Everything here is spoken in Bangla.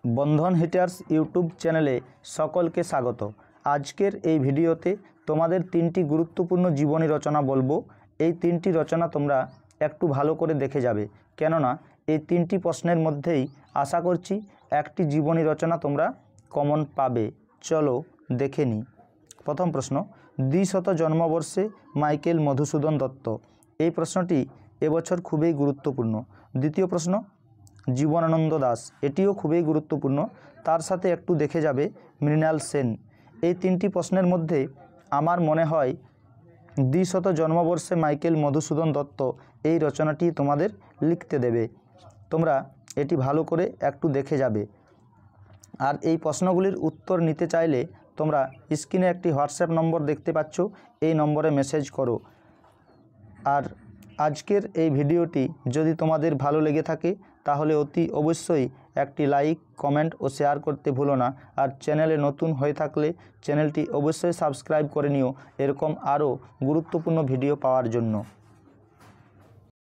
বন্ধন হিটার্স ইউটিউব চ্যানেলে সকলকে স্বাগত। আজকের এই ভিডিওতে তোমাদের তিনটি গুরুত্বপূর্ণ জীবনী রচনা বলবো। এই তিনটি রচনা তোমরা একটু ভালো করে দেখে যাবে, কেননা এই তিনটি প্রশ্নের মধ্যেই আশা করছি একটি জীবনী রচনা তোমরা কমন পাবে। চলো দেখে নিই। প্রথম প্রশ্ন, ২০০ জন্মবর্ষে মাইকেল মধুসূদন দত্ত। এই প্রশ্নটি এবছর খুবই গুরুত্বপূর্ণ। দ্বিতীয় প্রশ্ন, জীবনানন্দ দাশ, এটিও খুবই গুরুত্বপূর্ণ। তার সাথে একটু দেখে যাবে মৃণাল সেন। এই তিনটি প্রশ্নের মধ্যে আমার মনে হয় ২০০ জন্মবর্ষে মাইকেল মধুসূদন দত্ত এই রচনাটি তোমাদের লিখতে দেবে। তোমরা এটি ভালো করে একটু দেখে যাবে। আর এই প্রশ্নগুলির উত্তর নিতে চাইলে তোমরা স্ক্রিনে একটি হোয়াটসঅ্যাপ নম্বর দেখতে পাচ্ছ, এই নম্বরে মেসেজ করো। আর আজকের এই ভিডিওটি যদি তোমাদের ভালো লেগে থাকে তাহলে অতি অবশ্যই একটি লাইক, কমেন্ট ও শেয়ার করতে ভুলো না। আর চ্যানেলে নতুন হয়ে থাকলে চ্যানেলটি অবশ্যই সাবস্ক্রাইব করে নিও এরকম আরও গুরুত্বপূর্ণ ভিডিও পাওয়ার জন্য।